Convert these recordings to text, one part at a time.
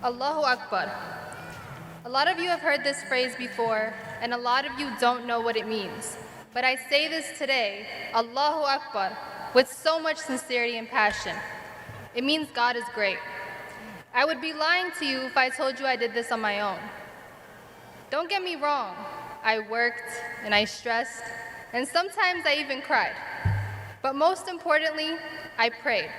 Allahu Akbar. A lot of you have heard this phrase before, and a lot of you don't know what it means. But I say this today, Allahu Akbar, with so much sincerity and passion. It means God is great. I would be lying to you if I told you I did this on my own. Don't get me wrong, I worked and I stressed, and sometimes I even cried. But most importantly, I prayed.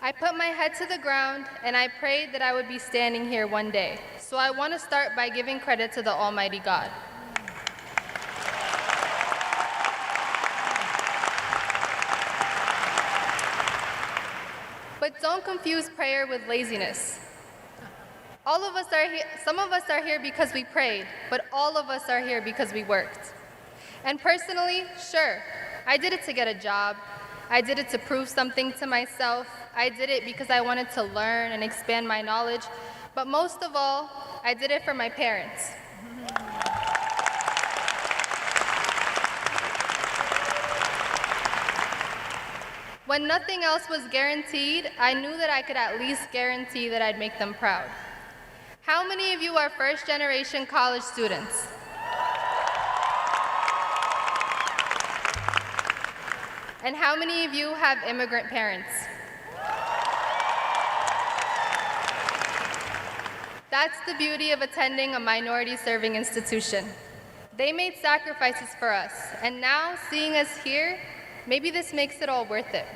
I put my head to the ground and I prayed that I would be standing here one day. So I want to start by giving credit to the Almighty God. But don't confuse prayer with laziness. All of us are here, some of us are here because we prayed, but all of us are here because we worked. And personally, sure, I did it to get a job. I did it to prove something to myself. I did it because I wanted to learn and expand my knowledge. But most of all, I did it for my parents. When nothing else was guaranteed, I knew that I could at least guarantee that I'd make them proud. How many of you are first-generation college students? And how many of you have immigrant parents? That's the beauty of attending a minority-serving institution. They made sacrifices for us, and now seeing us here, maybe this makes it all worth it.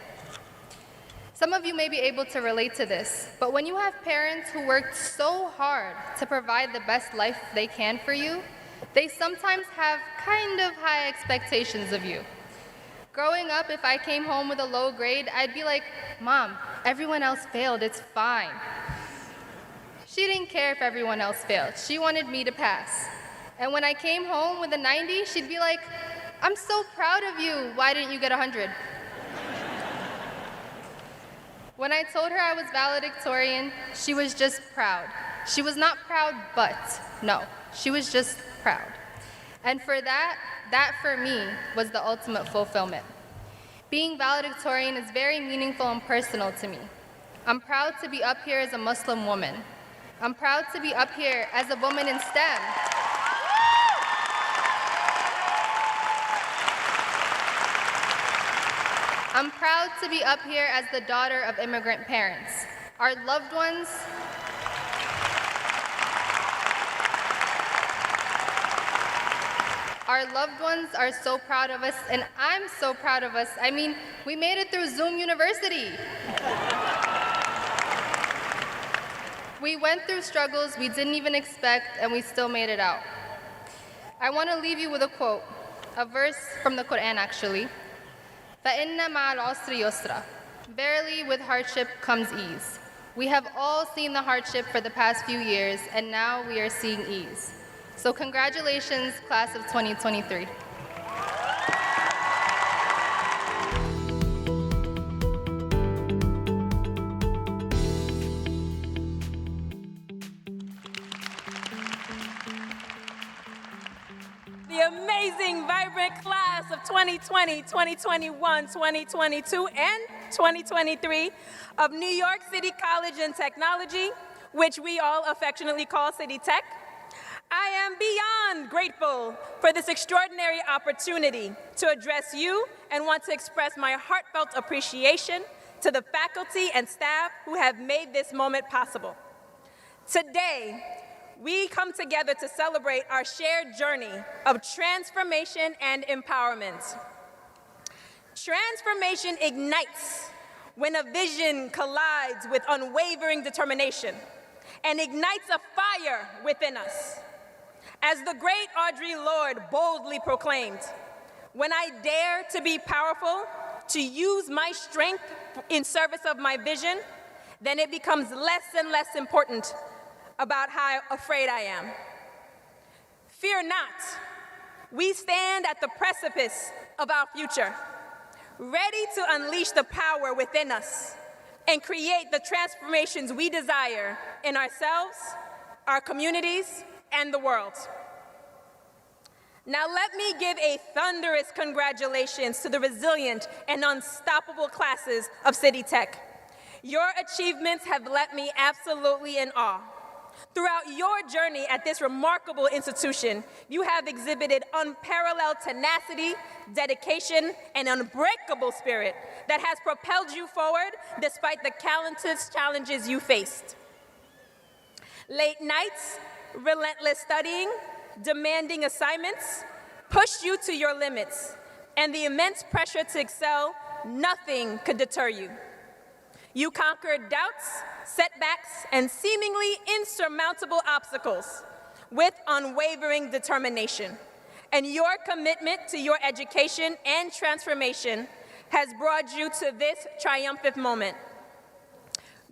Some of you may be able to relate to this, but when you have parents who worked so hard to provide the best life they can for you, they sometimes have kind of high expectations of you. Growing up, if I came home with a low grade, I'd be like, "Mom, everyone else failed, it's fine." She didn't care if everyone else failed. She wanted me to pass. And when I came home with a 90, she'd be like, "I'm so proud of you. Why didn't you get 100? When I told her I was valedictorian, she was just proud. She was not proud, but no, she was just proud. And for that for me was the ultimate fulfillment. Being valedictorian is very meaningful and personal to me. I'm proud to be up here as a Muslim woman. I'm proud to be up here as a woman in STEM. I'm proud to be up here as the daughter of immigrant parents. Our loved ones are so proud of us, and I'm so proud of us. I mean, we made it through Zoom University. We went through struggles we didn't even expect, and we still made it out. I want to leave you with a quote, a verse from the Quran actually. فَإِنَّ مَعَ الْعُسْرِ يُسْرًا. Verily, with hardship comes ease. We have all seen the hardship for the past few years, and now we are seeing ease. So congratulations, class of 2023. The amazing, vibrant class of 2020, 2021, 2022, and 2023 of New York City College and Technology, which we all affectionately call City Tech. I am beyond grateful for this extraordinary opportunity to address you and want to express my heartfelt appreciation to the faculty and staff who have made this moment possible. Today, we come together to celebrate our shared journey of transformation and empowerment. Transformation ignites when a vision collides with unwavering determination and ignites a fire within us. As the great Audre Lorde boldly proclaimed, "When I dare to be powerful, to use my strength in service of my vision, then it becomes less and less important about how afraid I am." Fear not. We stand at the precipice of our future, ready to unleash the power within us and create the transformations we desire in ourselves, our communities, and the world. Now let me give a thunderous congratulations to the resilient and unstoppable classes of City Tech. Your achievements have left me absolutely in awe. Throughout your journey at this remarkable institution, you have exhibited unparalleled tenacity, dedication, and unbreakable spirit that has propelled you forward despite the countless challenges you faced. Late nights, relentless studying, demanding assignments pushed you to your limits, and the immense pressure to excel, nothing could deter you. You conquered doubts, setbacks, and seemingly insurmountable obstacles with unwavering determination. And your commitment to your education and transformation has brought you to this triumphant moment.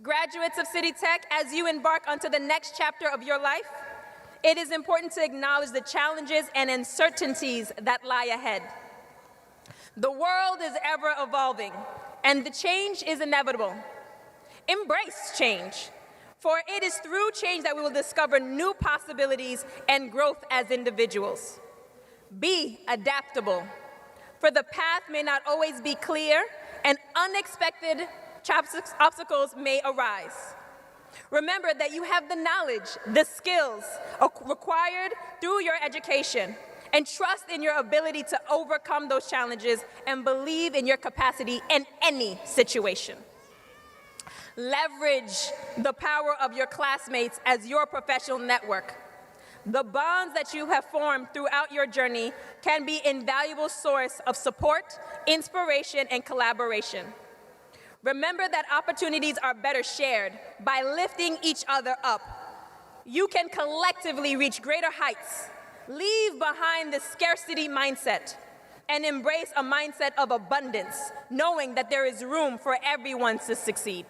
Graduates of City Tech, as you embark onto the next chapter of your life, it is important to acknowledge the challenges and uncertainties that lie ahead. The world is ever evolving, and the change is inevitable. Embrace change, for it is through change that we will discover new possibilities and growth as individuals. Be adaptable, for the path may not always be clear and unexpected obstacles may arise. Remember that you have the knowledge, the skills required through your education, and trust in your ability to overcome those challenges and believe in your capacity in any situation. Leverage the power of your classmates as your professional network. The bonds that you have formed throughout your journey can be an invaluable source of support, inspiration, and collaboration. Remember that opportunities are better shared by lifting each other up. You can collectively reach greater heights, leave behind the scarcity mindset, and embrace a mindset of abundance, knowing that there is room for everyone to succeed.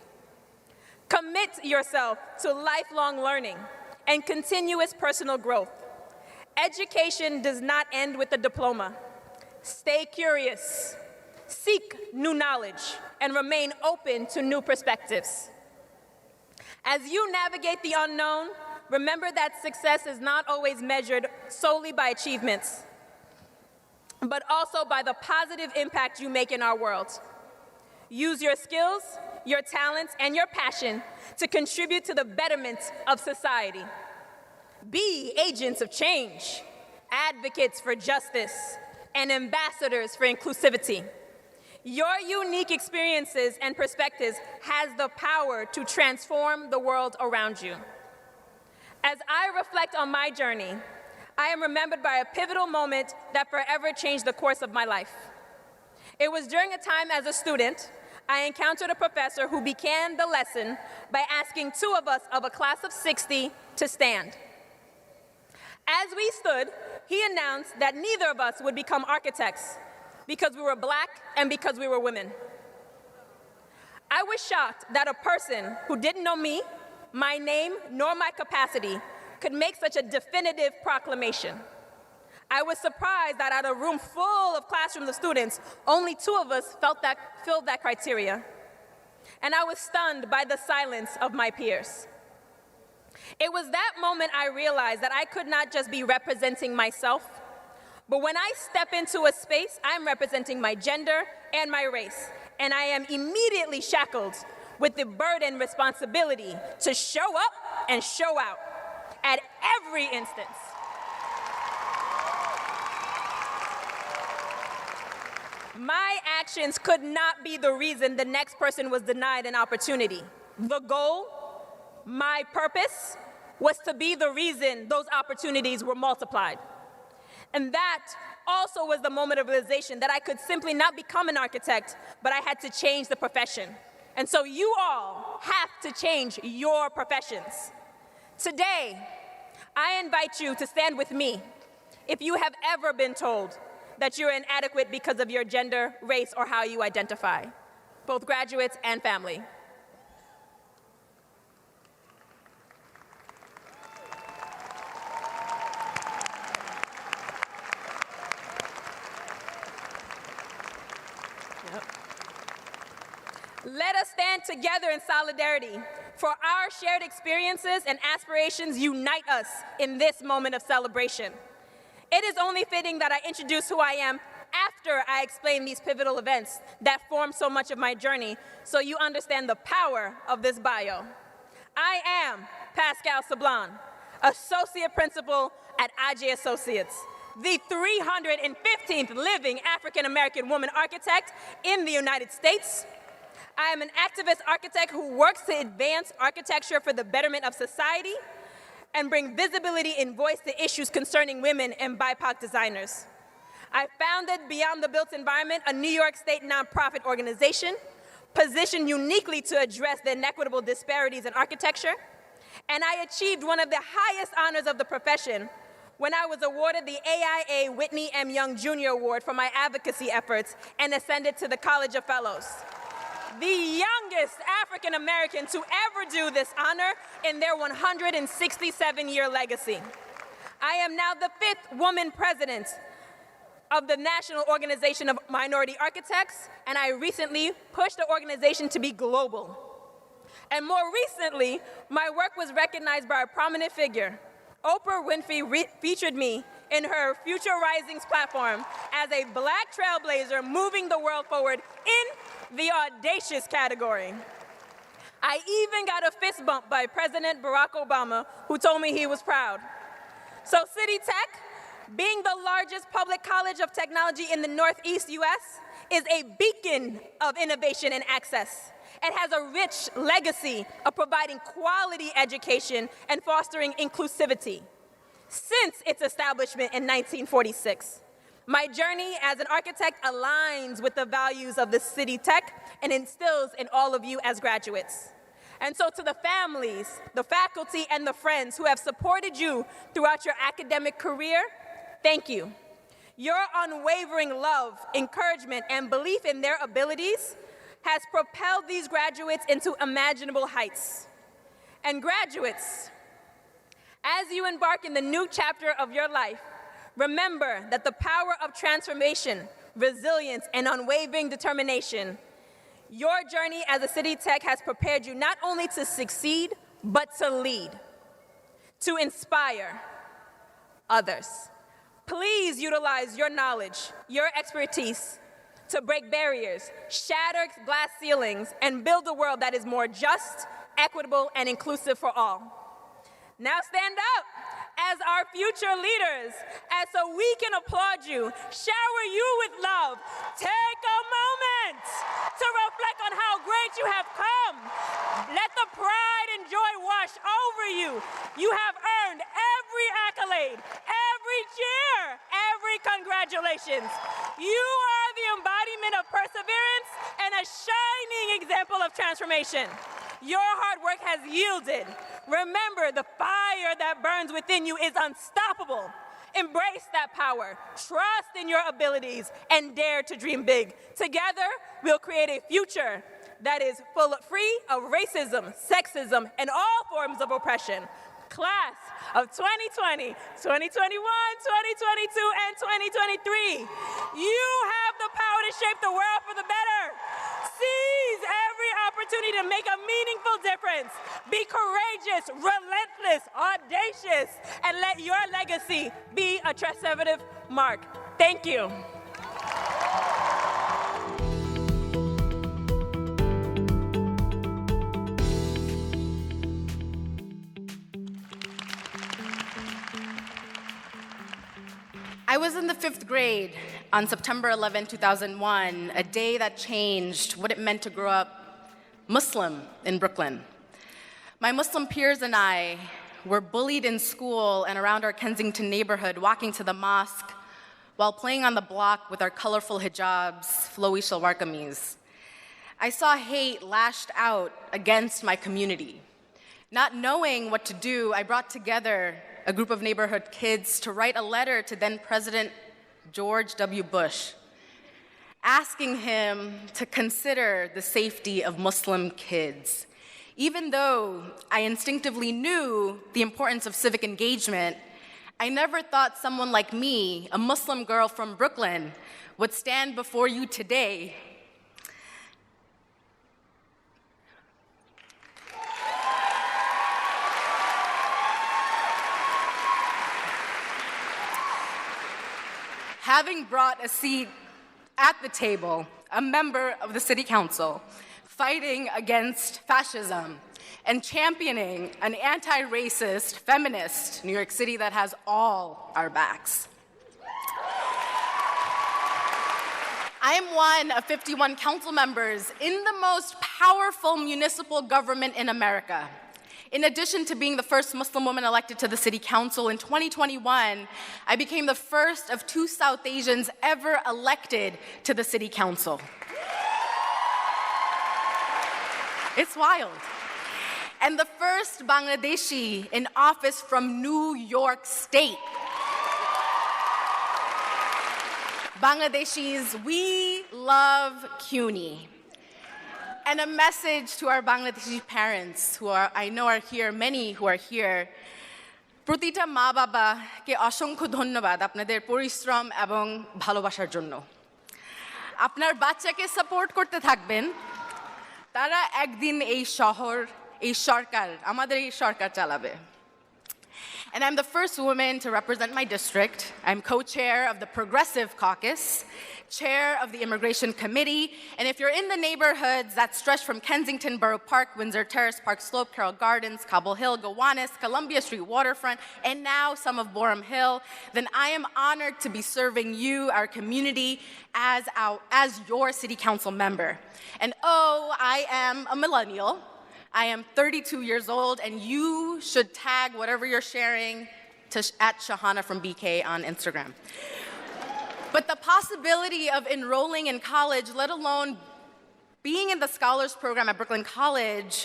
Commit yourself to lifelong learning and continuous personal growth. Education does not end with a diploma. Stay curious, seek new knowledge, and remain open to new perspectives. As you navigate the unknown, remember that success is not always measured solely by achievements, but also by the positive impact you make in our world. Use your skills, your talents, and your passion to contribute to the betterment of society. Be agents of change, advocates for justice, and ambassadors for inclusivity. Your unique experiences and perspectives has the power to transform the world around you. As I reflect on my journey, I am remembered by a pivotal moment that forever changed the course of my life. It was during a time as a student, I encountered a professor who began the lesson by asking two of us of a class of 60 to stand. As we stood, he announced that neither of us would become architects because we were Black and because we were women. I was shocked that a person who didn't know me, my name, nor my capacity could make such a definitive proclamation. I was surprised that out of a room full of classrooms of students, only two of us filled that criteria. And I was stunned by the silence of my peers. It was that moment I realized that I could not just be representing myself, but when I step into a space, I'm representing my gender and my race, and I am immediately shackled with the burden and responsibility to show up and show out at every instance. My actions could not be the reason the next person was denied an opportunity. The goal, my purpose, was to be the reason those opportunities were multiplied. And that also was the moment of realization that I could simply not become an architect, but I had to change the profession. And so you all have to change your professions. Today, I invite you to stand with me if you have ever been told that you're inadequate because of your gender, race, or how you identify, both graduates and family. Let us stand together in solidarity, for our shared experiences and aspirations unite us in this moment of celebration. It is only fitting that I introduce who I am after after I explain these pivotal events that form so much of my journey so you understand the power of this bio. I am Pascale Sablan, Associate Principal at Adjaye Associates, the 315th living African-American woman architect in the United States. I am an activist architect who works to advance architecture for the betterment of society and bring visibility and voice to issues concerning women and BIPOC designers. I founded Beyond the Built Environment, a New York State nonprofit organization positioned uniquely to address the inequitable disparities in architecture. And I achieved one of the highest honors of the profession when I was awarded the AIA Whitney M. Young Jr. Award for my advocacy efforts and ascended to the College of Fellows. The youngest African American to ever do this honor in their 167-year legacy. I am now the 5th woman president of the National Organization of Minority Architects, and I recently pushed the organization to be global. And more recently, my work was recognized by a prominent figure. Oprah Winfrey featured me in her Future Risings platform as a Black trailblazer moving the world forward in the audacious category. I even got a fist bump by President Barack Obama, who told me he was proud. So City Tech, being the largest public college of technology in the Northeast US, is a beacon of innovation and access. It has a rich legacy of providing quality education and fostering inclusivity since its establishment in 1946. My journey as an architect aligns with the values of the City Tech and instills in all of you as graduates. And so to the families, the faculty, and the friends who have supported you throughout your academic career, thank you. Your unwavering love, encouragement, and belief in their abilities has propelled these graduates into imaginable heights. And graduates, as you embark in the new chapter of your life, remember that the power of transformation, resilience, and unwavering determination, your journey as a City Tech has prepared you not only to succeed, but to lead, to inspire others. Please utilize your knowledge, your expertise, to break barriers, shatter glass ceilings, and build a world that is more just, equitable, and inclusive for all. Now stand up as our future leaders, and so we can applaud you, shower you with love. Take a moment to reflect on how great you have come. Let the pride and joy wash over you. You have earned every accolade, every cheer, every congratulations. You are the embodiment of perseverance and a shining example of transformation. Your hard work has yielded. Remember, the fire that burns within you is unstoppable. Embrace that power, trust in your abilities, and dare to dream big. Together, we'll create a future that is free of racism, sexism, and all forms of oppression. Class of 2020, 2021, 2022, and 2023, you have the power to shape the world for the better. Seize every opportunity to make a meaningful difference. Be courageous, relentless, audacious, and let your legacy be a transformative mark. Thank you. I was in the 5th grade on September 11, 2001, a day that changed what it meant to grow up Muslim in Brooklyn. My Muslim peers and I were bullied in school and around our Kensington neighborhood, walking to the mosque while playing on the block with our colorful hijabs, flowy shalwar kameez. I saw hate lashed out against my community. Not knowing what to do, I brought together a group of neighborhood kids to write a letter to then President George W. Bush, asking him to consider the safety of Muslim kids. Even though I instinctively knew the importance of civic engagement, I never thought someone like me, a Muslim girl from Brooklyn, would stand before you today having brought a seat at the table, a member of the city council, fighting against fascism and championing an anti-racist, feminist New York City that has all our backs. I am one of 51 council members in the most powerful municipal government in America. In addition to being the first Muslim woman elected to the city council in 2021, I became the first of 2 South Asians ever elected to the city council. It's wild. And the first Bangladeshi in office from New York State. Bangladeshis, we love CUNY. And a message to our Bangladeshi parents who I know are here, many who are here. প্রতিটা মা বাবাকে অসংখ্য ধন্যবাদ আপনাদের পরিশ্রম এবং ভালোবাসার জন্য। আপনার বাচ্চাকে সাপোর্ট করতে থাকবেন, তারা একদিন এই শহর, এই সরকার, আমাদের এই সরকার চালাবে। And I'm the first woman to represent my district. I'm co-chair of the Progressive Caucus, chair of the Immigration Committee, and if you're in the neighborhoods that stretch from Kensington Borough Park, Windsor Terrace, Park Slope, Carroll Gardens, Cobble Hill, Gowanus, Columbia Street Waterfront, and now some of Boerum Hill, then I am honored to be serving you, our community, as your city council member. And oh, I am a millennial. I am 32 years old, and you should tag whatever you're sharing to @Shahana from BK on Instagram. But the possibility of enrolling in college, let alone being in the Scholars Program at Brooklyn College,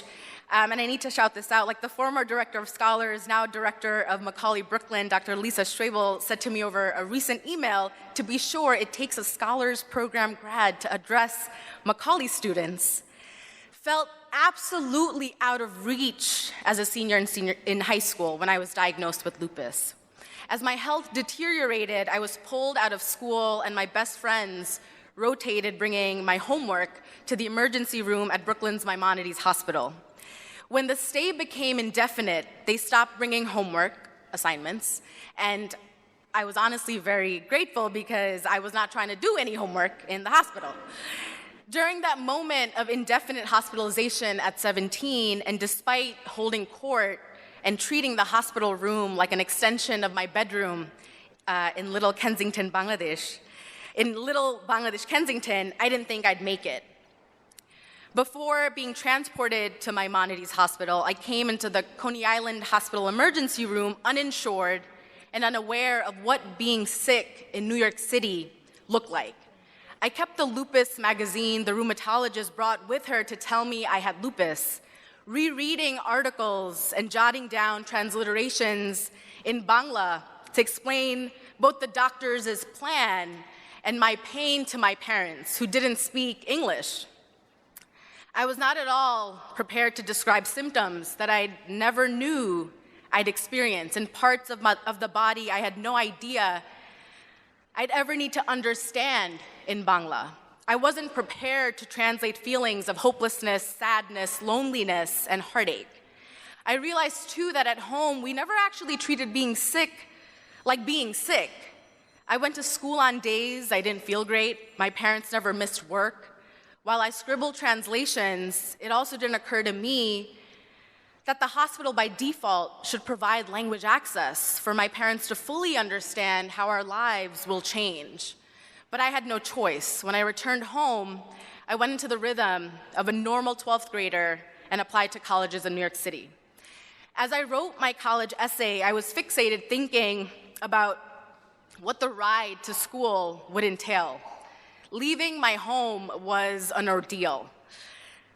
and I need to shout this out, like the former director of Scholars, now director of Macaulay Brooklyn, Dr. Lisa Strabel, said to me over a recent email, to be sure, it takes a Scholars Program grad to address Macaulay students, felt absolutely out of reach as a senior in high school when I was diagnosed with lupus. As my health deteriorated, I was pulled out of school and my best friends rotated bringing my homework to the emergency room at Brooklyn's Maimonides Hospital. When the stay became indefinite, they stopped bringing homework assignments, and I was honestly very grateful because I was not trying to do any homework in the hospital. During that moment of indefinite hospitalization at 17, and despite holding court and treating the hospital room like an extension of my bedroom in Little Kensington, Bangladesh, Kensington, I didn't think I'd make it. Before being transported to Maimonides Hospital, I came into the Coney Island Hospital emergency room uninsured and unaware of what being sick in New York City looked like. I kept the lupus magazine the rheumatologist brought with her to tell me I had lupus, rereading articles and jotting down transliterations in Bangla to explain both the doctor's plan and my pain to my parents who didn't speak English. I was not at all prepared to describe symptoms that I never knew I'd experience in parts of the body I had no idea I'd ever need to understand in Bangla. I wasn't prepared to translate feelings of hopelessness, sadness, loneliness, and heartache. I realized too that at home, we never actually treated being sick like being sick. I went to school on days I didn't feel great. My parents never missed work. While I scribbled translations, it also didn't occur to me that the hospital by default should provide language access for my parents to fully understand how our lives will change. But I had no choice. When I returned home, I went into the rhythm of a normal 12th grader and applied to colleges in New York City. As I wrote my college essay, I was fixated thinking about what the ride to school would entail. Leaving my home was an ordeal.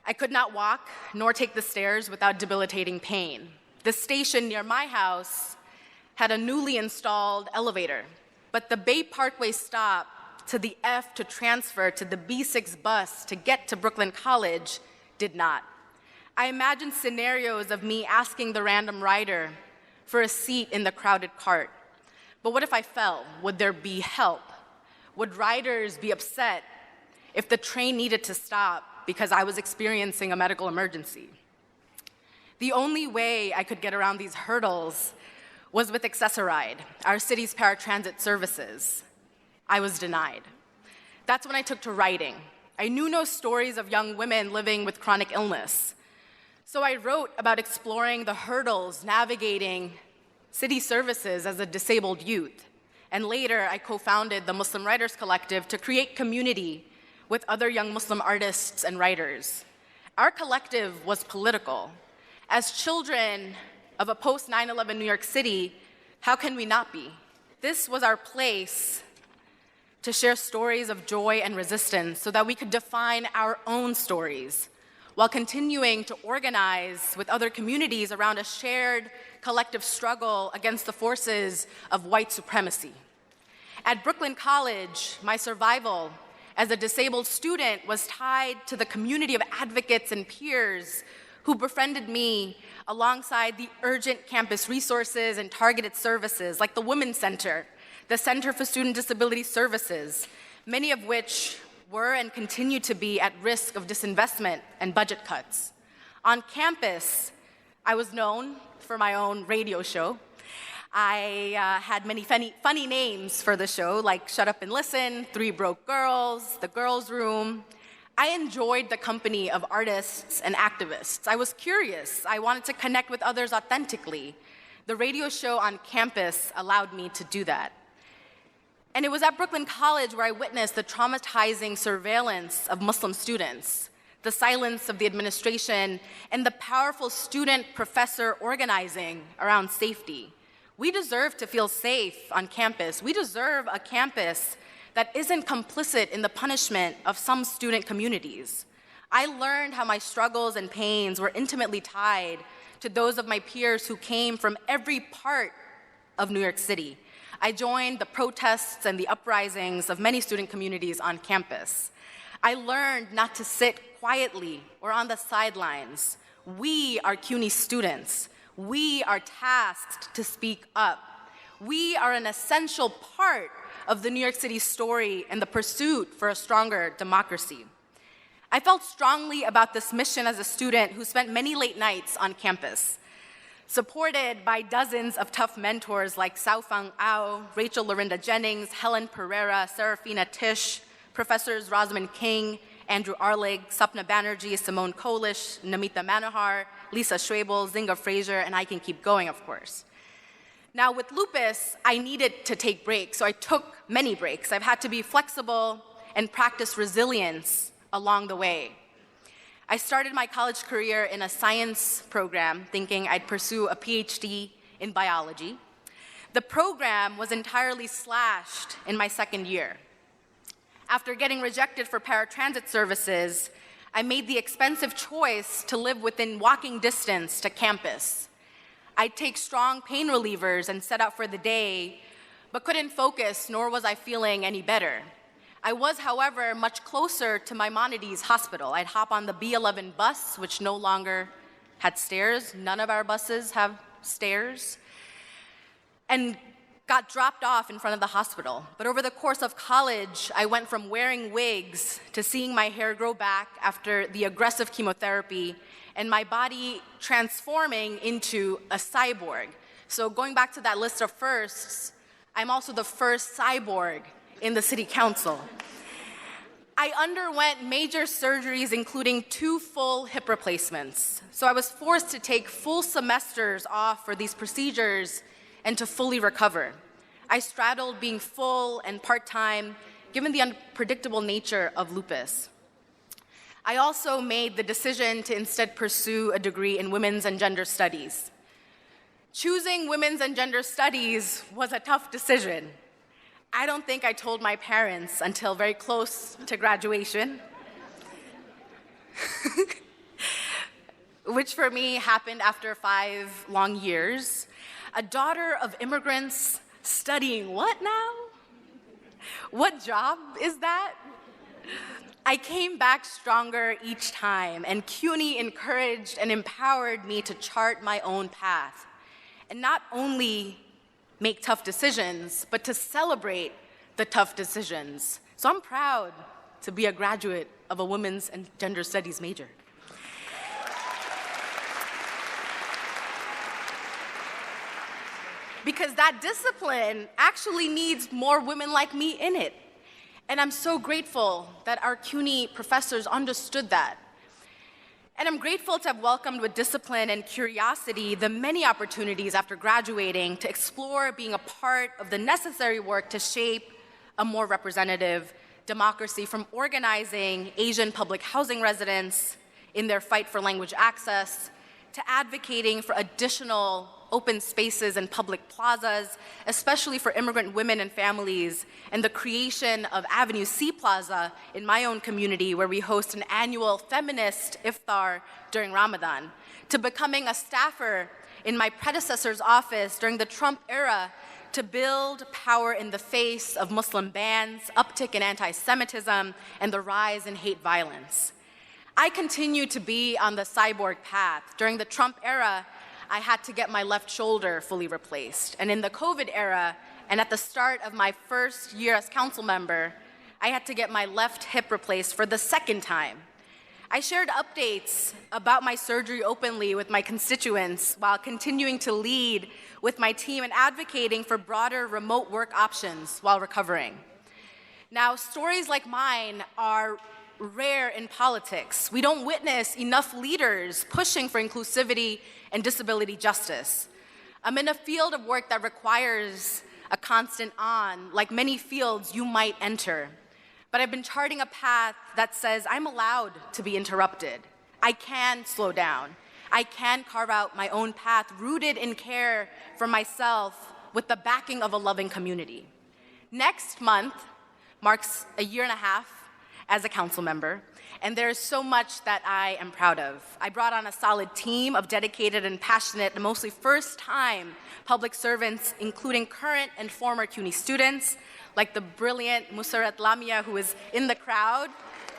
I could not walk nor take the stairs without debilitating pain. The station near my house had a newly installed elevator, but the Bay Parkway stop to the F to transfer to the B6 bus to get to Brooklyn College did not. I imagined scenarios of me asking the random rider for a seat in the crowded cart. But what if I fell? Would there be help? Would riders be upset if the train needed to stop because I was experiencing a medical emergency? The only way I could get around these hurdles was with Accessoride, our city's paratransit services. I was denied. That's when I took to writing. I knew no stories of young women living with chronic illness. So I wrote about exploring the hurdles navigating city services as a disabled youth. And later, I co-founded the Muslim Writers Collective to create community with other young Muslim artists and writers. Our collective was political. As children of a post-9/11 New York City, how can we not be? This was our place to share stories of joy and resistance so that we could define our own stories while continuing to organize with other communities around a shared collective struggle against the forces of white supremacy. At Brooklyn College, my survival as a disabled student was tied to the community of advocates and peers who befriended me alongside the urgent campus resources and targeted services like the Women's Center, the Center for Student Disability Services, many of which were and continue to be at risk of disinvestment and budget cuts. On campus, I was known for my own radio show. I had many funny names for the show, like Shut Up and Listen, Three Broke Girls, The Girls' Room. I enjoyed the company of artists and activists. I was curious. I wanted to connect with others authentically. The radio show on campus allowed me to do that. And it was at Brooklyn College where I witnessed the traumatizing surveillance of Muslim students, the silence of the administration, and the powerful student-professor organizing around safety. We deserve to feel safe on campus. We deserve a campus that isn't complicit in the punishment of some student communities. I learned how my struggles and pains were intimately tied to those of my peers who came from every part of New York City. I joined the protests and the uprisings of many student communities on campus. I learned not to sit quietly or on the sidelines. We are CUNY students. We are tasked to speak up. We are an essential part of the New York City story and the pursuit for a stronger democracy. I felt strongly about this mission as a student who spent many late nights on campus, supported by dozens of tough mentors like Saofang Ao, Rachel Lorinda Jennings, Helen Pereira, Serafina Tish, Professors Rosamond King, Andrew Arlig, Sapna Banerjee, Simone Kolish, Namita Manohar, Lisa Schwabel, Zinga Fraser, and I can keep going, of course. Now, with lupus, I needed to take breaks, so I took many breaks. I've had to be flexible and practice resilience along the way. I started my college career in a science program, thinking I'd pursue a PhD in biology. The program was entirely slashed in my second year. After getting rejected for paratransit services, I made the expensive choice to live within walking distance to campus. I'd take strong pain relievers and set out for the day, but couldn't focus, nor was I feeling any better. I was, however, much closer to Maimonides Hospital. I'd hop on the B11 bus, which no longer had stairs. None of our buses have stairs. And got dropped off in front of the hospital. But over the course of college, I went from wearing wigs to seeing my hair grow back after the aggressive chemotherapy and my body transforming into a cyborg. So going back to that list of firsts, I'm also the first cyborg in the city council. I underwent major surgeries, including 2 full hip replacements. So I was forced to take full semesters off for these procedures and to fully recover. I straddled being full and part-time, given the unpredictable nature of lupus. I also made the decision to instead pursue a degree in women's and gender studies. Choosing women's and gender studies was a tough decision. I don't think I told my parents until very close to graduation, which for me happened after 5 long years. A daughter of immigrants studying what now? What job is that? I came back stronger each time, and CUNY encouraged and empowered me to chart my own path, and not only make tough decisions, but to celebrate the tough decisions. So I'm proud to be a graduate of a women's and gender studies major. Because that discipline actually needs more women like me in it. And I'm so grateful that our CUNY professors understood that. And I'm grateful to have welcomed with discipline and curiosity the many opportunities after graduating to explore being a part of the necessary work to shape a more representative democracy, from organizing Asian public housing residents in their fight for language access, to advocating for additional open spaces and public plazas, especially for immigrant women and families, and the creation of Avenue C Plaza in my own community, where we host an annual feminist iftar during Ramadan, to becoming a staffer in my predecessor's office during the Trump era to build power in the face of Muslim bans, uptick in anti-Semitism, and the rise in hate violence. I continue to be on the cyborg path. During the Trump era, I had to get my left shoulder fully replaced. And in the COVID era, and at the start of my first year as council member, I had to get my left hip replaced for the second time. I shared updates about my surgery openly with my constituents while continuing to lead with my team and advocating for broader remote work options while recovering. Now, stories like mine are rare in politics. We don't witness enough leaders pushing for inclusivity and disability justice. I'm in a field of work that requires a constant on, like many fields you might enter. But I've been charting a path that says I'm allowed to be interrupted. I can slow down. I can carve out my own path rooted in care for myself with the backing of a loving community. Next month marks a year and a half as a council member, and there is so much that I am proud of. I brought on a solid team of dedicated and passionate, and mostly first-time public servants, including current and former CUNY students, like the brilliant Musarat Lamia, who is in the crowd.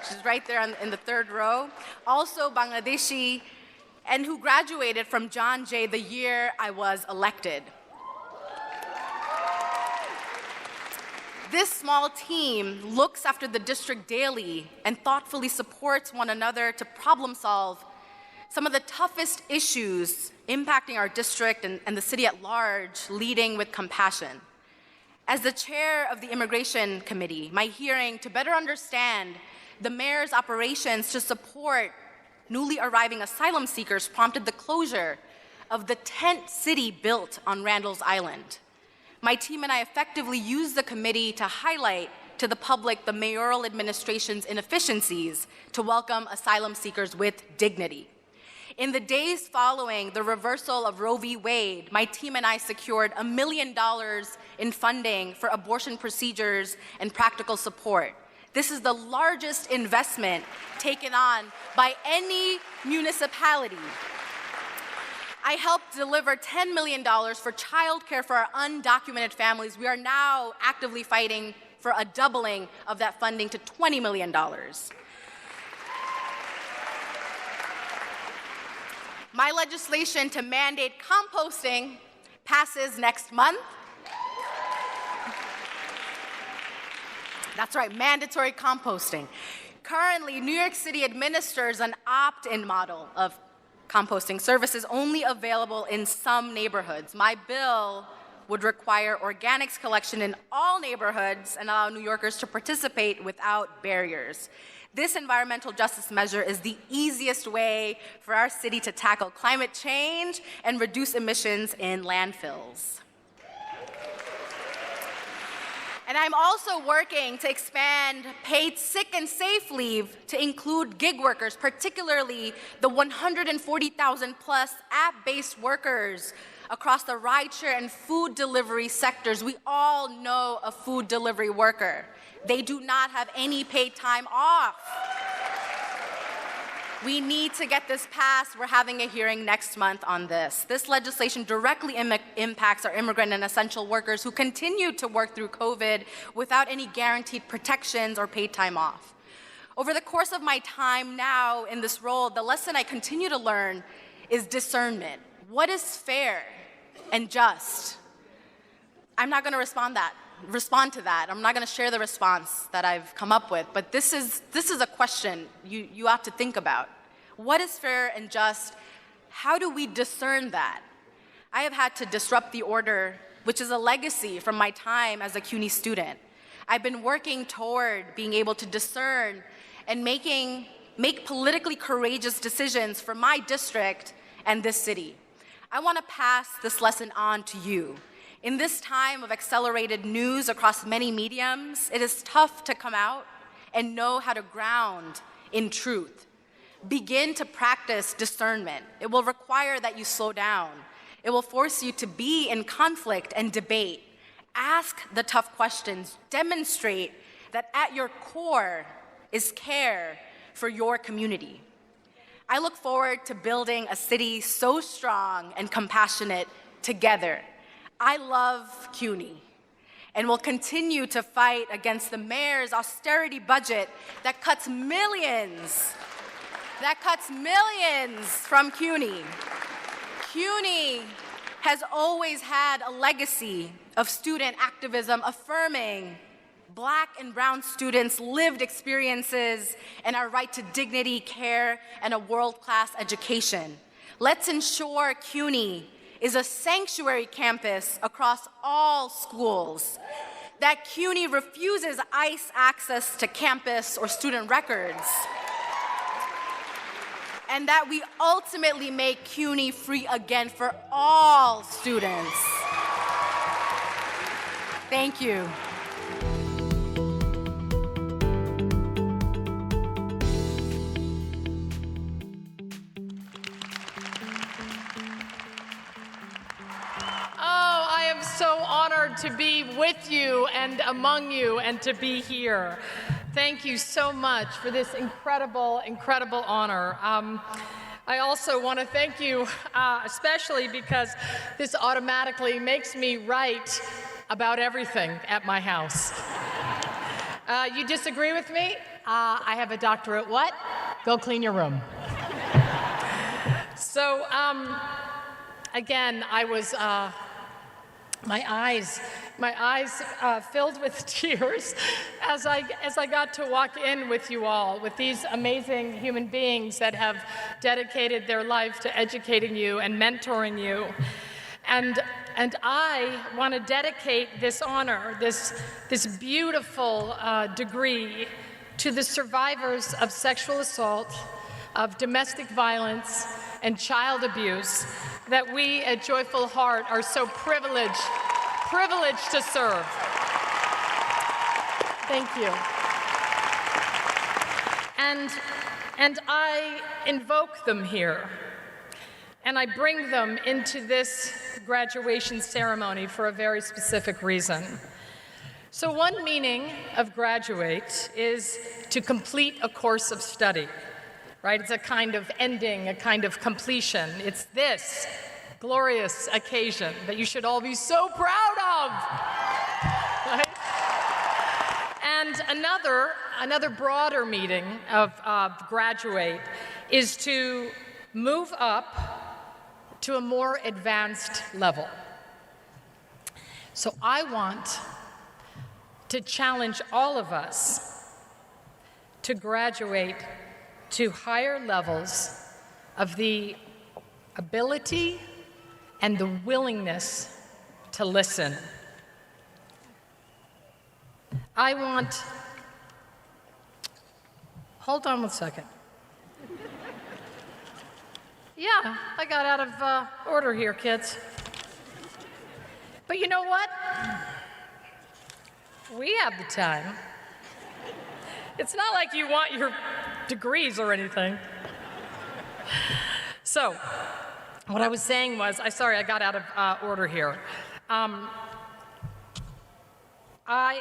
She's right there in the third row. Also Bangladeshi, and who graduated from John Jay the year I was elected. This small team looks after the district daily and thoughtfully supports one another to problem solve some of the toughest issues impacting our district and the city at large, leading with compassion. As the chair of the Immigration Committee, my hearing to better understand the mayor's operations to support newly arriving asylum seekers prompted the closure of the tent city built on Randall's Island. My team and I effectively used the committee to highlight to the public the mayoral administration's inefficiencies to welcome asylum seekers with dignity. In the days following the reversal of Roe v. Wade, my team and I secured $1 million in funding for abortion procedures and practical support. This is the largest investment taken on by any municipality. I helped deliver $10 million for childcare for our undocumented families. We are now actively fighting for a doubling of that funding to $20 million. My legislation to mandate composting passes next month. That's right, mandatory composting. Currently, New York City administers an opt-in model of composting services only available in some neighborhoods. My bill would require organics collection in all neighborhoods and allow New Yorkers to participate without barriers. This environmental justice measure is the easiest way for our city to tackle climate change and reduce emissions in landfills. And I'm also working to expand paid sick and safe leave to include gig workers, particularly the 140,000 plus app-based workers across the rideshare and food delivery sectors. We all know a food delivery worker. They do not have any paid time off. We need to get this passed. We're having a hearing next month on this. This legislation directly impacts our immigrant and essential workers who continue to work through COVID without any guaranteed protections or paid time off. Over the course of my time now in this role, the lesson I continue to learn is discernment. What is fair and just? I'm not going to respond to that. I'm not going to share the response that I've come up with, but this is a question you have to think about. What is fair and just? How do we discern that? I have had to disrupt the order, which is a legacy from my time as a CUNY student. I've been working toward being able to discern and make politically courageous decisions for my district and this city. I want to pass this lesson on to you. In this time of accelerated news across many mediums, it is tough to come out and know how to ground in truth. Begin to practice discernment. It will require that you slow down. It will force you to be in conflict and debate. Ask the tough questions. Demonstrate that at your core is care for your community. I look forward to building a city so strong and compassionate together. I love CUNY and will continue to fight against the mayor's austerity budget that cuts millions from CUNY. CUNY has always had a legacy of student activism affirming Black and brown students' lived experiences and our right to dignity, care, and a world-class education. Let's ensure CUNY is a sanctuary campus across all schools, that CUNY refuses ICE access to campus or student records, and that we ultimately make CUNY free again for all students. Thank you. So honored to be with you and among you and to be here. Thank you so much for this incredible, incredible honor. I also want to thank you, especially because this automatically makes me write about everything at my house. You disagree with me? I have a doctorate. What? Go clean your room. So, again, I was. My eyes filled with tears as I got to walk in with you all, with these amazing human beings that have dedicated their life to educating you and mentoring you. And I want to dedicate this honor, this beautiful degree, to the survivors of sexual assault, of domestic violence, and child abuse that we at Joyful Heart are so privileged to serve. Thank you. And I invoke them here, and I bring them into this graduation ceremony for a very specific reason. So one meaning of graduate is to complete a course of study. Right? It's a kind of ending, a kind of completion. It's this glorious occasion that you should all be so proud of. Right? And another broader meaning of graduate is to move up to a more advanced level. So I want to challenge all of us to graduate to higher levels of the ability and the willingness to listen. Hold on one second. Yeah, I got out of order here, kids. But you know what? We have the time. It's not like you want your degrees or anything. So, what I was saying was, sorry, I got out of order here.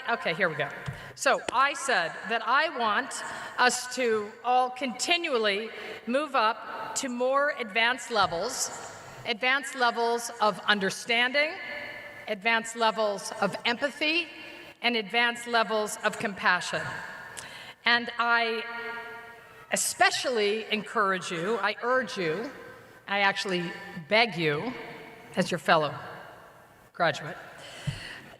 Okay, here we go. So, I said that I want us to all continually move up to more advanced levels of understanding, advanced levels of empathy, and advanced levels of compassion. And I especially encourage you, I urge you, I actually beg you, as your fellow graduate,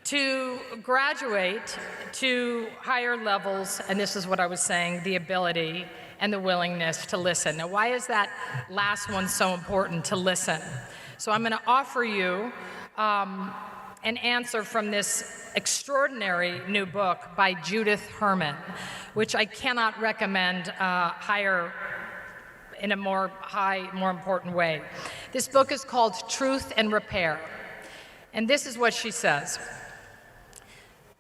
to graduate to higher levels, and this is what I was saying, the ability and the willingness to listen. Now, why is that last one so important, to listen? So I'm going to offer you an answer from this extraordinary new book by Judith Herman, which I cannot recommend higher in a more important way. This book is called Truth and Repair. And this is what she says.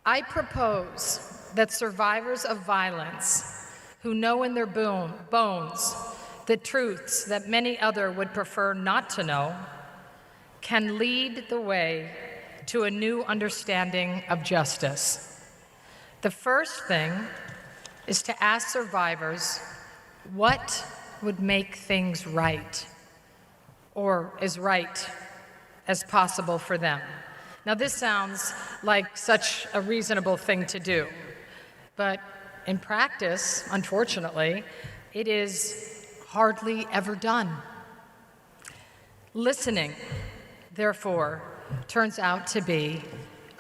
I propose that survivors of violence who know in their bones the truths that many others would prefer not to know can lead the way to a new understanding of justice. The first thing is to ask survivors what would make things right, or as right as possible for them. Now, this sounds like such a reasonable thing to do, but in practice, unfortunately, it is hardly ever done. Listening, therefore, turns out to be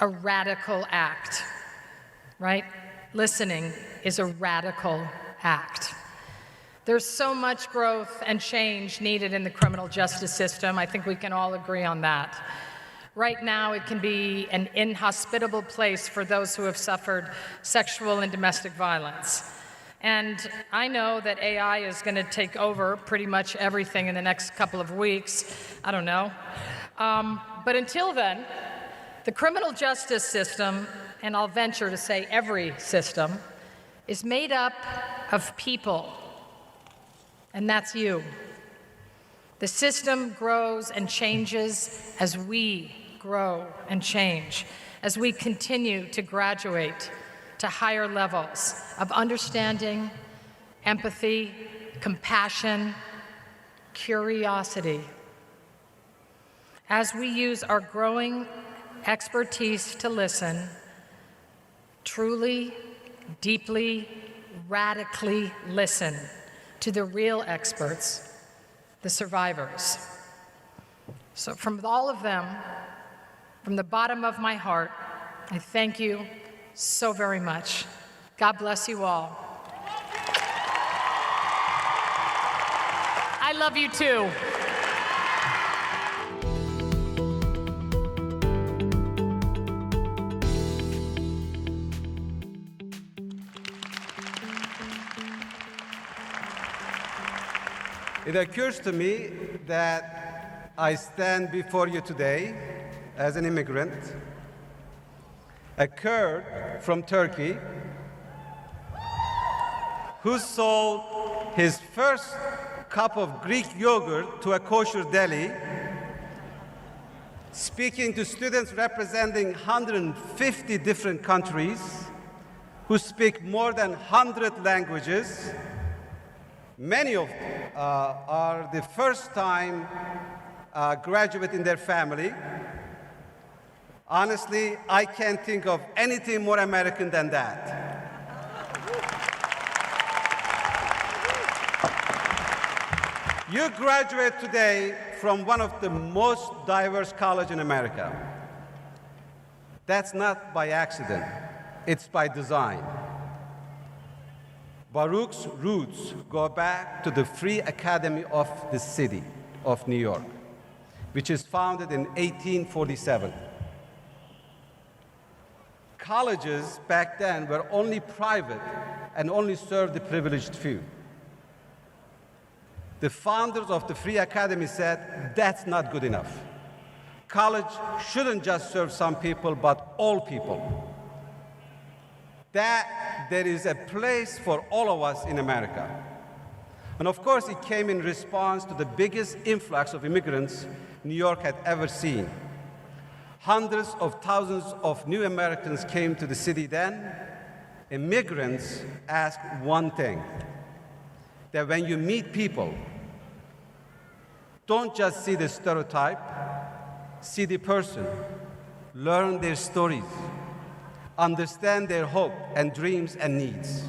a radical act, right? Listening is a radical act. There's so much growth and change needed in the criminal justice system. I think we can all agree on that. Right now, it can be an inhospitable place for those who have suffered sexual and domestic violence. And I know that AI is going to take over pretty much everything in the next couple of weeks. I don't know. But until then, the criminal justice system, and I'll venture to say every system, is made up of people. And that's you. The system grows and changes as we grow and change, as we continue to graduate to higher levels of understanding, empathy, compassion, curiosity. As we use our growing expertise to listen, truly, deeply, radically listen to the real experts, the survivors. So from all of them, from the bottom of my heart, I thank you so very much. God bless you all. I love you too. It occurs to me that I stand before you today as an immigrant, a Kurd from Turkey, who sold his first cup of Greek yogurt to a kosher deli, speaking to students representing 150 different countries, who speak more than 100 languages. Many of them are the first-time graduate in their family. Honestly, I can't think of anything more American than that. You graduate today from one of the most diverse colleges in America. That's not by accident, it's by design. Baruch's roots go back to the Free Academy of the city of New York, which is founded in 1847. Colleges back then were only private and only served the privileged few. The founders of the Free Academy said, that's not good enough. College shouldn't just serve some people, but all people. That there is a place for all of us in America. And of course, it came in response to the biggest influx of immigrants New York had ever seen. Hundreds of thousands of new Americans came to the city then. Immigrants ask one thing, that when you meet people, don't just see the stereotype, see the person, learn their stories, understand their hope and dreams and needs.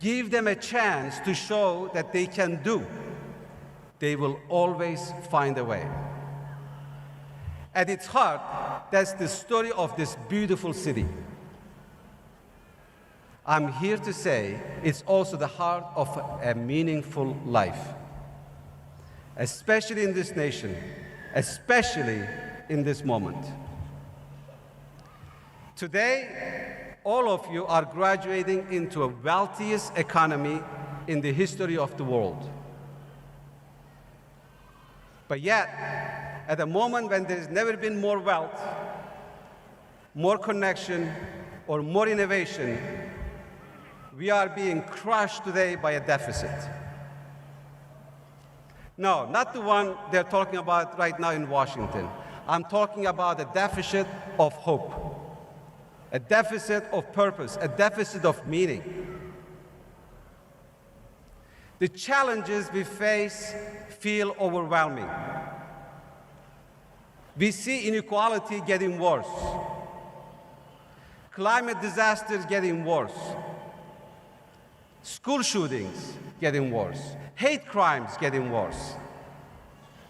Give them a chance to show that they can do. They will always find a way. At its heart, that's the story of this beautiful city. I'm here to say it's also the heart of a meaningful life. Especially in this nation, especially in this moment. Today, all of you are graduating into a wealthiest economy in the history of the world. But yet, at a moment when there's never been more wealth, more connection, or more innovation, we are being crushed today by a deficit. No, not the one they're talking about right now in Washington. I'm talking about a deficit of hope, a deficit of purpose, a deficit of meaning. The challenges we face feel overwhelming. We see inequality getting worse, climate disasters getting worse, school shootings getting worse, hate crimes getting worse,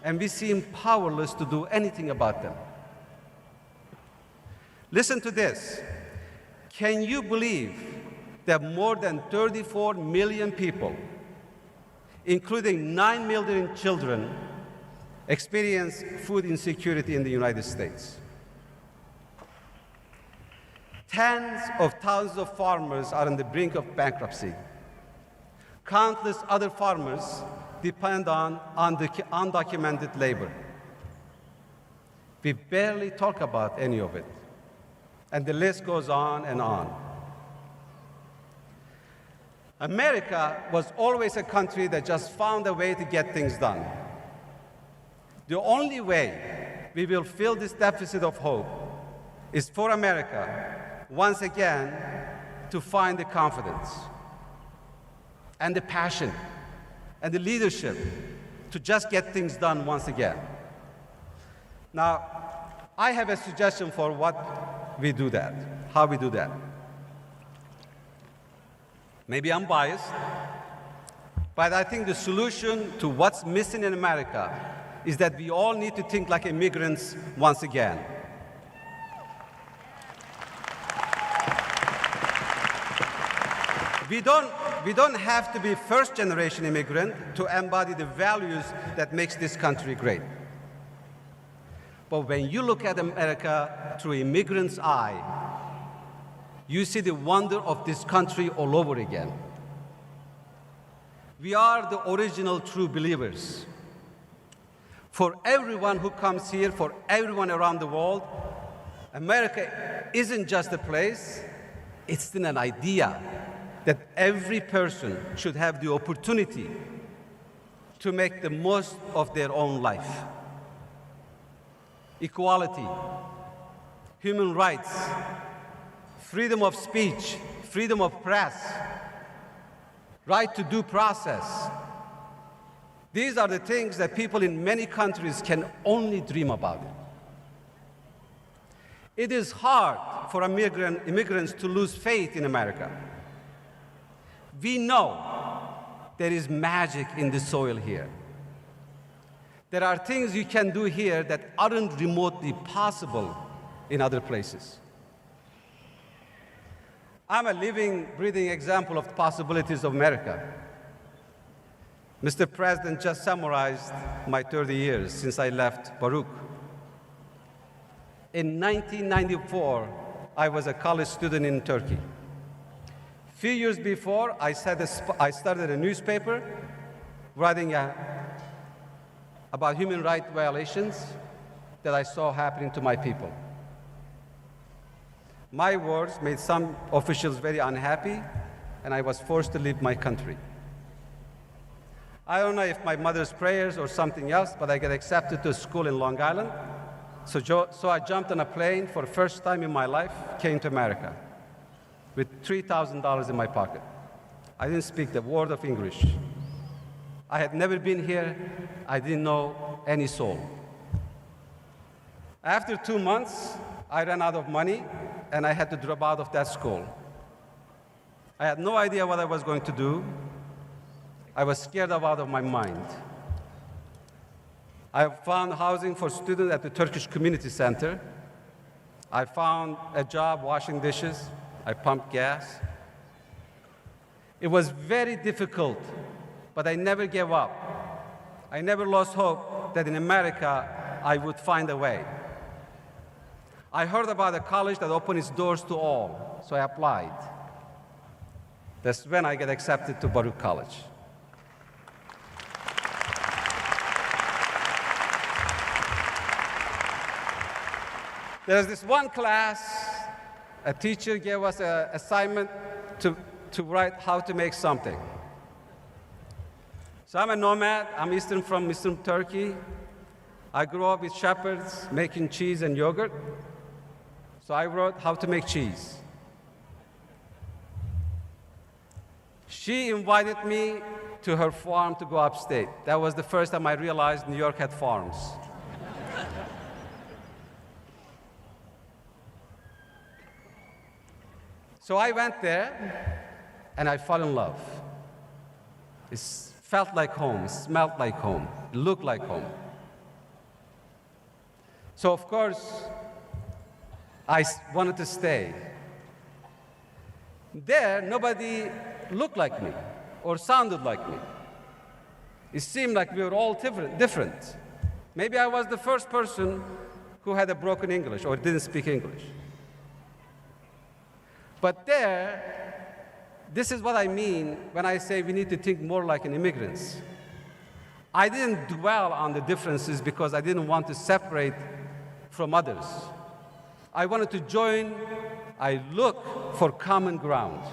and we seem powerless to do anything about them. Listen to this. Can you believe that more than 34 million people, including 9 million children, experience food insecurity in the United States? Tens of thousands of farmers are on the brink of bankruptcy. Countless other farmers depend on undocumented labor. We barely talk about any of it, and the list goes on and on. America was always a country that just found a way to get things done. The only way we will fill this deficit of hope is for America, once again, to find the confidence and the passion and the leadership to just get things done once again. Now, I have a suggestion for what we do that, how we do that. Maybe I'm biased, but I think the solution to what's missing in America is that we all need to think like immigrants once again. We don't have to be first-generation immigrant to embody the values that makes this country great. But when you look at America through immigrants' eye, you see the wonder of this country all over again. We are the original true believers. For everyone who comes here, for everyone around the world, America isn't just a place, it's still an idea that every person should have the opportunity to make the most of their own life. Equality, human rights, freedom of speech, freedom of press, right to due process. These are the things that people in many countries can only dream about. It is hard for immigrants to lose faith in America. We know there is magic in the soil here. There are things you can do here that aren't remotely possible in other places. I'm a living, breathing example of the possibilities of America. Mr. President just summarized my 30 years since I left Baruch. In 1994, I was a college student in Turkey. A few years before, I started a newspaper writing about human rights violations that I saw happening to my people. My words made some officials very unhappy, and I was forced to leave my country. I don't know if my mother's prayers or something else, but I got accepted to a school in Long Island. So I jumped on a plane for the first time in my life, came to America with $3,000 in my pocket. I didn't speak the word of English. I had never been here. I didn't know any soul. After 2 months, I ran out of money, and I had to drop out of that school. I had no idea what I was going to do. I was scared out of my mind. I found housing for students at the Turkish Community Center. I found a job washing dishes. I pumped gas. It was very difficult, but I never gave up. I never lost hope that in America, I would find a way. I heard about a college that opened its doors to all, so I applied. That's when I get accepted to Baruch College. There's this one class, a teacher gave us an assignment to write how to make something. So I'm a nomad. I'm from Eastern Turkey. I grew up with shepherds making cheese and yogurt. So I wrote how to make cheese. She invited me to her farm to go upstate. That was the first time I realized New York had farms. So I went there, and I fell in love. It felt like home, it smelled like home, it looked like home. So of course, I wanted to stay. There, nobody looked like me or sounded like me. It seemed like we were all different. Maybe I was the first person who had a broken English or didn't speak English. But there, this is what I mean when I say we need to think more like an immigrants. I didn't dwell on the differences because I didn't want to separate from others. I wanted to join. I look for common ground.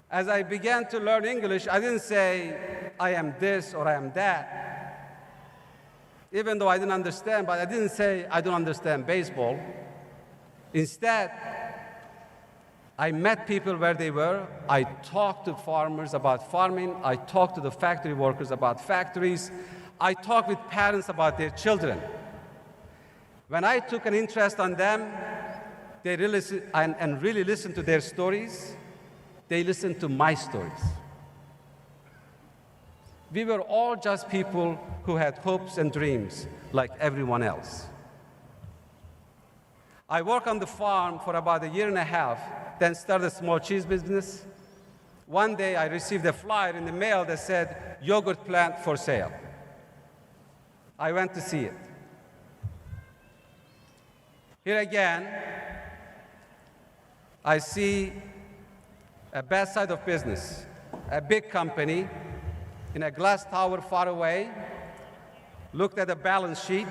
As I began to learn English, I didn't say, I am this or I am that. Even though I didn't understand, but I didn't say, I don't understand baseball. Instead, I met people where they were. I talked to farmers about farming. I talked to the factory workers about factories. I talked with parents about their children. When I took an interest on them, they really really listened to their stories. They listened to my stories. We were all just people who had hopes and dreams like everyone else. I worked on the farm for about a year and a half, then started a small cheese business. One day I received a flyer in the mail that said, yogurt plant for sale. I went to see it. Here again, I see a bad side of business. A big company in a glass tower far away looked at a balance sheet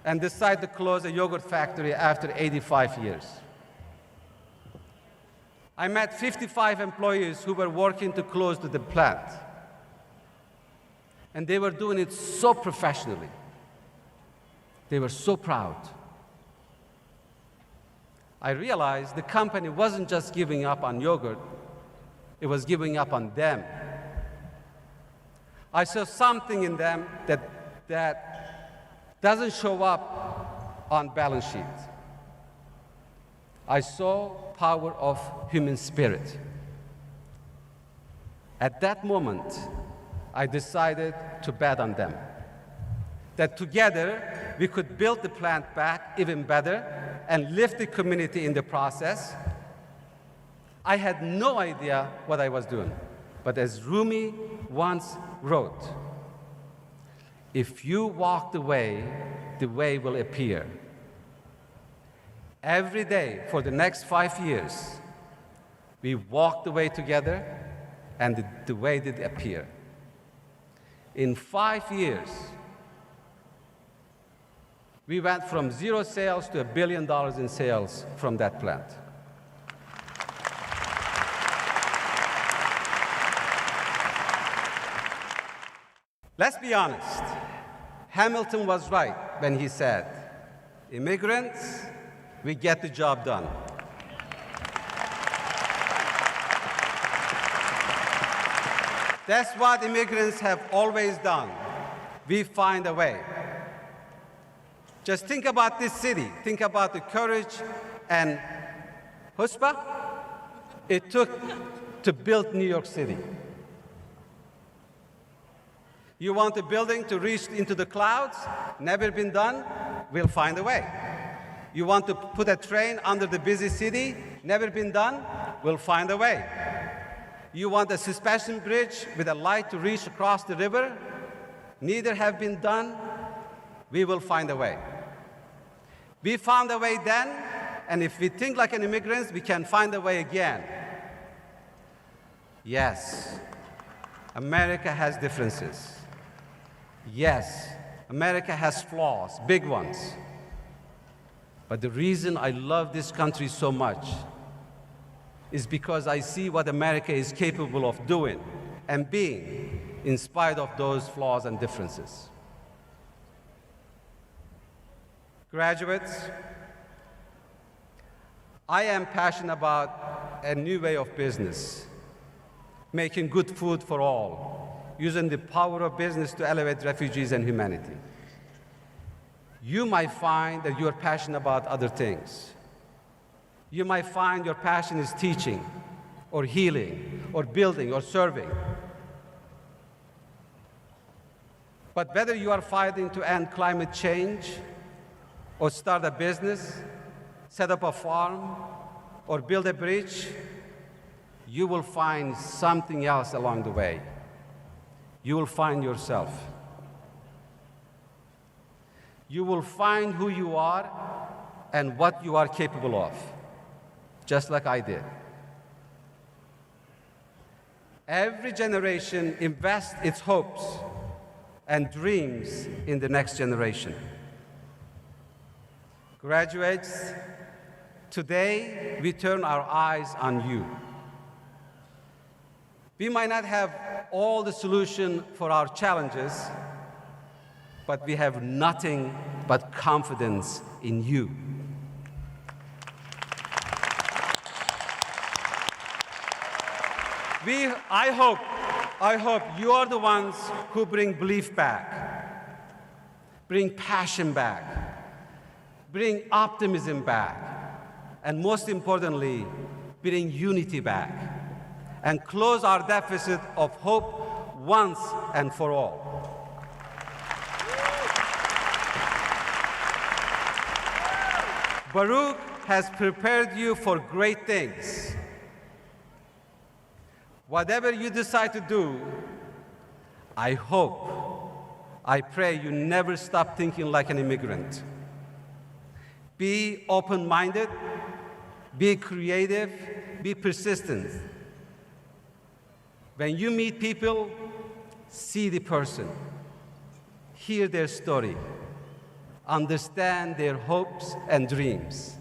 and decided to close a yogurt factory after 85 years. I met 55 employees who were working to close the plant. And they were doing it so professionally. They were so proud. I realized the company wasn't just giving up on yogurt, it was giving up on them. I saw something in them that doesn't show up on balance sheet. I saw power of human spirit. At that moment, I decided to bet on them. That together, we could build the plant back even better and lift the community in the process. I had no idea what I was doing. But as Rumi once wrote, if you walk the way will appear. Every day for the next 5 years, we walked the way together, and the way did appear. In 5 years, we went from 0 sales to $1 billion in sales from that plant. Let's be honest. Hamilton was right when he said, immigrants, we get the job done. That's what immigrants have always done. We find a way. Just think about this city. Think about the courage and chutzpah it took to build New York City. You want a building to reach into the clouds? Never been done? We'll find a way. You want to put a train under the busy city? Never been done? We'll find a way. You want a suspension bridge with a light to reach across the river? Neither have been done? we will find a way. We found a way then, and if we think like an immigrant, we can find a way again. Yes, America has differences. Yes, America has flaws, big ones. But the reason I love this country so much is because I see what America is capable of doing and being in spite of those flaws and differences. Graduates, I am passionate about a new way of business, making good food for all, using the power of business to elevate refugees and humanity. You might find that you are passionate about other things. You might find your passion is teaching, or healing, or building, or serving. But whether you are fighting to end climate change, or start a business, set up a farm, or build a bridge, you will find something else along the way. You will find yourself. You will find who you are and what you are capable of, just like I did. Every generation invests its hopes and dreams in the next generation. Graduates, today we turn our eyes on you. We might not have all the solution for our challenges, but we have nothing but confidence in you. I hope you are the ones who bring belief back, bring passion back, bring optimism back, and most importantly, bring unity back, and close our deficit of hope once and for all. Baruch has prepared you for great things. Whatever you decide to do, I pray you never stop thinking like an immigrant. Be open-minded, be creative, be persistent. When you meet people, see the person, hear their story, understand their hopes and dreams,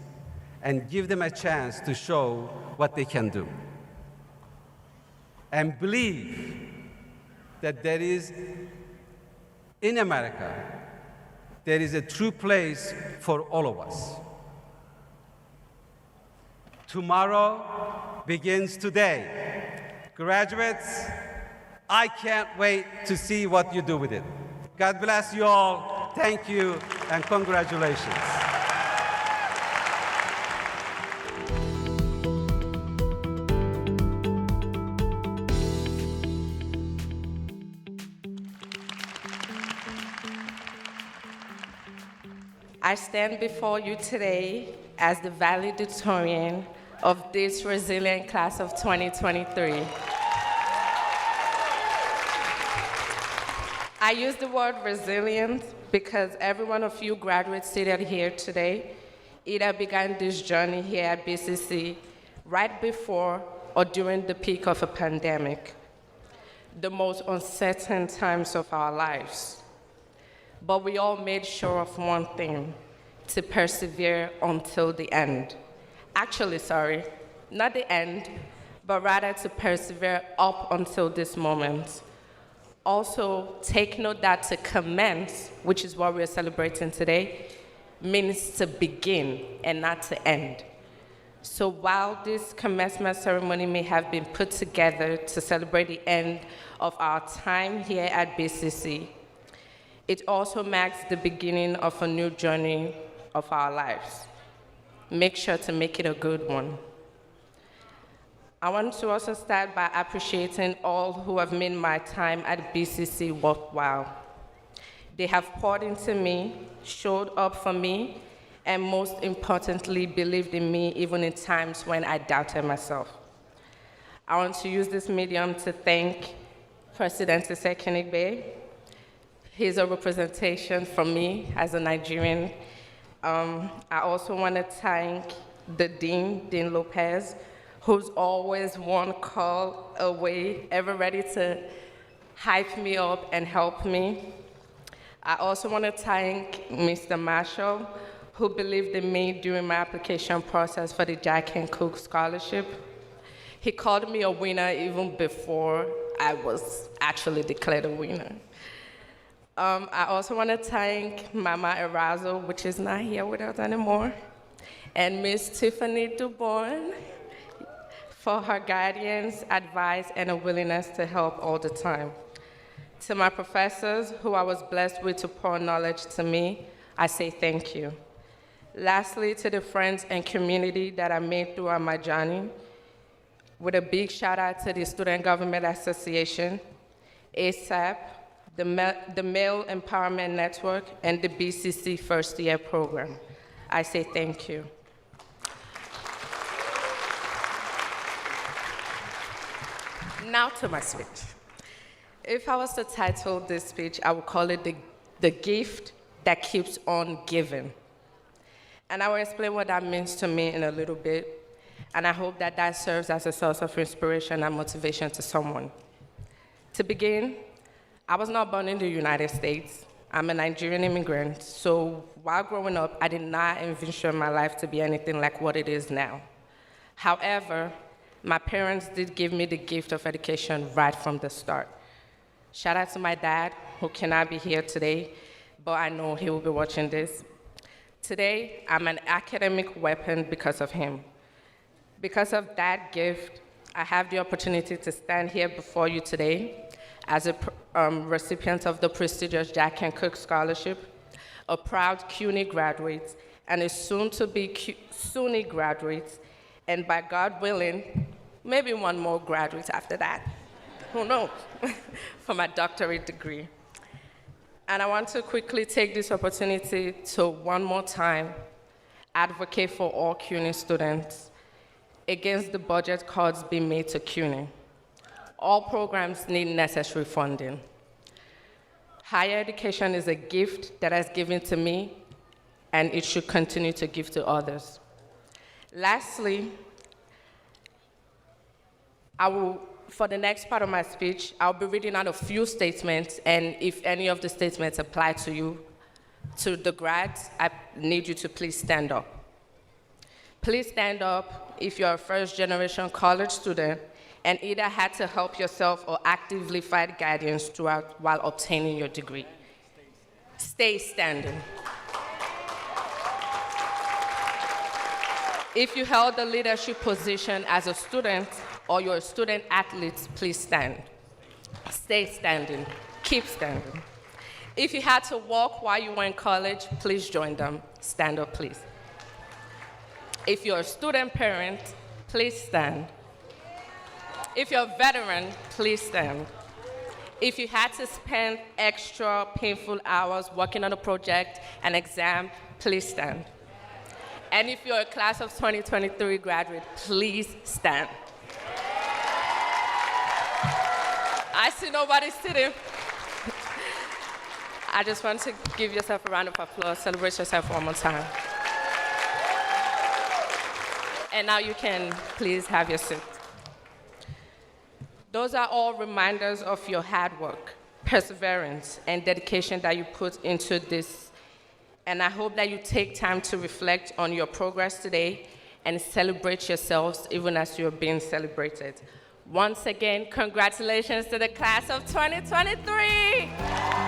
and give them a chance to show what they can do. And believe that there is, in America, there is a true place for all of us. Tomorrow begins today. Graduates, I can't wait to see what you do with it. God bless you all. Thank you, and congratulations. I stand before you today as the valedictorian of this resilient class of 2023. I use the word resilient because every one of you graduates seated here today either began this journey here at BCC right before or during the peak of a pandemic, the most uncertain times of our lives. But we all made sure of one thing, to persevere until the end. Actually, sorry, not the end, but rather to persevere up until this moment. Also, take note that to commence, which is what we're celebrating today, means to begin and not to end. So while this commencement ceremony may have been put together to celebrate the end of our time here at BCC, it also marks the beginning of a new journey of our lives. Make sure to make it a good one. I want to also start by appreciating all who have made my time at BCC worthwhile. They have poured into me, showed up for me, and most importantly, believed in me even in times when I doubted myself. I want to use this medium to thank President Ekinadose, He's a representation for me as a Nigerian. I also want to thank the Dean Lopez, who's always one call away, ever ready to hype me up and help me. I also want to thank Mr. Marshall, who believed in me during my application process for the Jack and Cook Scholarship. He called me a winner even before I was actually declared a winner. I also want to thank Mama Erazo, which is not here with us anymore, and Miss Tiffany DuBois for her guidance, advice, and a willingness to help all the time. To my professors, who I was blessed with to pour knowledge to me, I say thank you. Lastly, to the friends and community that I made throughout my journey, with a big shout out to the Student Government Association, ASAP, the Male Empowerment Network, and the BCC First Year Program. I say thank you. Now to my speech. If I was to title this speech, I would call it the gift that keeps on giving. And I will explain what that means to me in a little bit, and I hope that that serves as a source of inspiration and motivation to someone. To begin, I was not born in the United States. I'm a Nigerian immigrant, so while growing up, I did not envision my life to be anything like what it is now. However, my parents did give me the gift of education right from the start. Shout out to my dad, who cannot be here today, but I know he will be watching this. Today, I'm an academic weapon because of him. Because of that gift, I have the opportunity to stand here before you today as a recipient of the prestigious Jack and Cook Scholarship, a proud CUNY graduate, and a soon-to-be SUNY graduate, and by God willing, maybe one more graduate after that. Who knows? For my doctorate degree. And I want to quickly take this opportunity to one more time advocate for all CUNY students against the budget cuts being made to CUNY. All programs need necessary funding. Higher education is a gift that has given to me, and it should continue to give to others. Lastly, for the next part of my speech, I'll be reading out a few statements, and if any of the statements apply to you, to the grads, I need you to please stand up. Please stand up if you're a first-generation college student and either had to help yourself or actively fight guidance throughout while obtaining your degree. Stay standing. If you held a leadership position as a student or you're a student athlete, please stand. Stay standing. Keep standing. If you had to walk while you were in college, please join them. Stand up, please. If you're a student parent, please stand. If you're a veteran, please stand. If you had to spend extra painful hours working on a project, an exam, please stand. And if you're a class of 2023 graduate, please stand. I see nobody sitting. I just want to give yourself a round of applause. Celebrate yourself one more time. And now you can please have your seat. Those are all reminders of your hard work, perseverance, and dedication that you put into this. And I hope that you take time to reflect on your progress today and celebrate yourselves even as you're being celebrated. Once again, congratulations to the class of 2023.